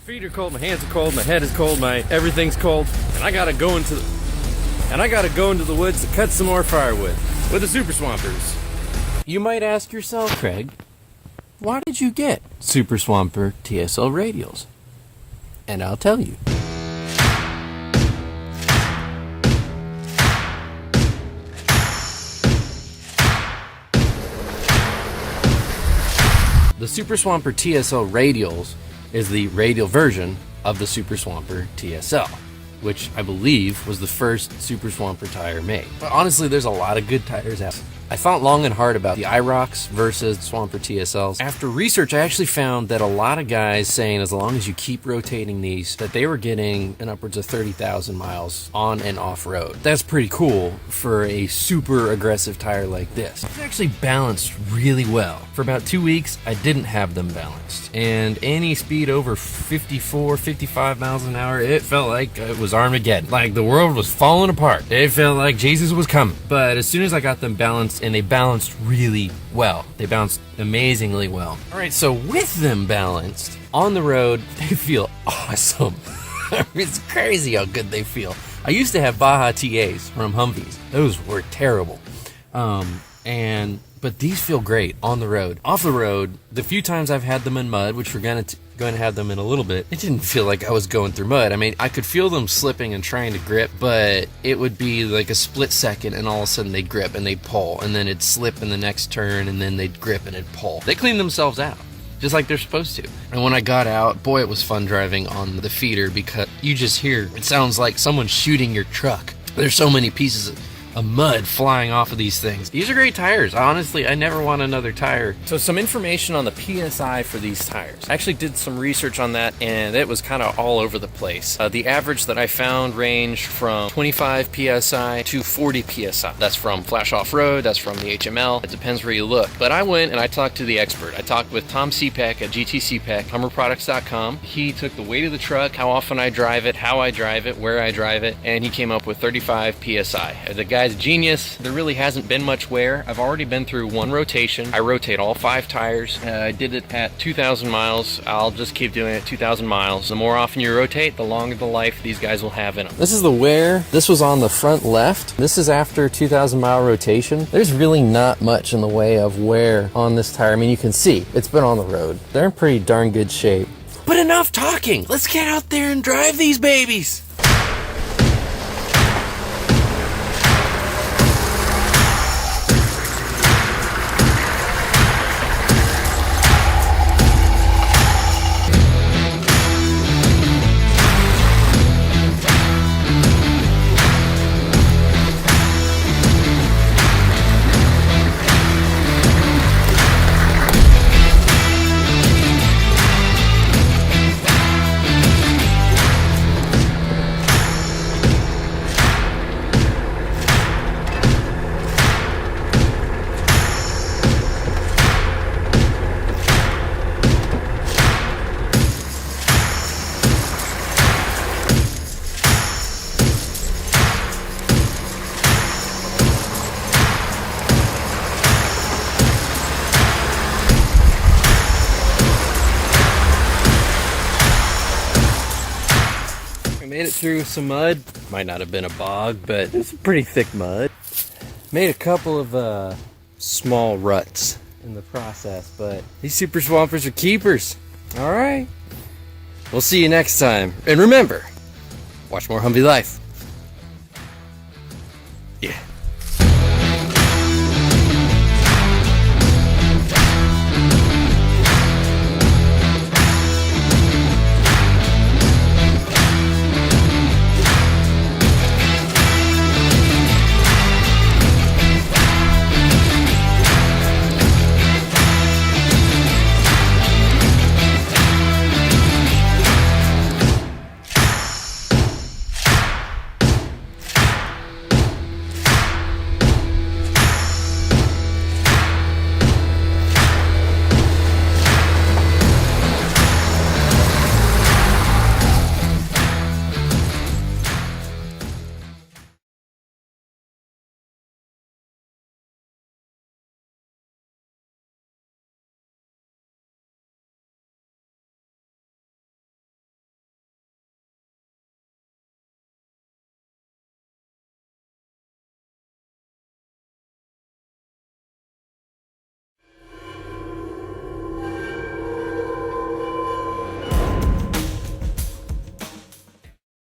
feet are cold, my hands are cold, my head is cold, my everything's cold, and I gotta go into the woods to cut some more firewood with the Super Swampers. You might ask yourself, Craig, why did you get Super Swamper TSL Radials? And I'll tell you. The Super Swamper TSL Radials is the radial version of the Super Swamper TSL, which I believe was the first Super Swamper tire made. But honestly, there's a lot of good tires out there. I thought long and hard about the IROCs versus Swamper TSLs. After research, I actually found that a lot of guys saying as long as you keep rotating these, that they were getting an upwards of 30,000 miles on and off road. That's pretty cool for a super aggressive tire like this. It's actually balanced really well. For about 2 weeks, I didn't have them balanced. And any speed over 54, 55 miles an hour, it felt like it was Armageddon. Like the world was falling apart. It felt like Jesus was coming. But as soon as I got them balanced, and they balanced really well. They balanced amazingly well. All right, so with them balanced, on the road, they feel awesome. It's crazy how good they feel. I used to have Baja TAs from Humvees. Those were terrible. But these feel great on the road. Off the road, the few times I've had them in mud, which we're going to have them in a little bit, it didn't feel like I was going through mud. I mean, I could feel them slipping and trying to grip, but it would be like a split second and all of a sudden they'd grip and they'd pull, and then it'd slip in the next turn and then they'd grip and it'd pull. They clean themselves out, just like they're supposed to. And when I got out, boy, it was fun driving on the feeder because you just hear, it sounds like someone shooting your truck. There's so many pieces of mud flying off of these things. These are great tires. Honestly, I never want another tire. So some information on the PSI for these tires. I actually did some research on that and it was kind of all over the place. The average that I found ranged from 25 PSI to 40 PSI. That's from Flash Off-Road, that's from the HML. It depends where you look. But I went and I talked to the expert. I talked with Tom Cepek at GT Cepek, HummerProducts.com. He took the weight of the truck, how often I drive it, how I drive it, where I drive it, and he came up with 35 PSI. The guy's genius. There really hasn't been much wear. I've already been through one rotation. I rotate all 5 tires. I did it at 2,000 miles. I'll just keep doing it 2,000 miles. The more often you rotate, the longer the life these guys will have in them. This is the wear. This was on the front left. This is after 2,000 mile rotation. There's really not much in the way of wear on this tire. I mean, you can see it's been on the road. They're in pretty darn good shape. But enough talking. Let's get out there and drive these babies. Made it through some mud. Might not have been a bog, but it's pretty thick mud. Made a couple of small ruts in the process, but these Super Swampers are keepers. All right. We'll see you next time. And remember, watch more Humveelife.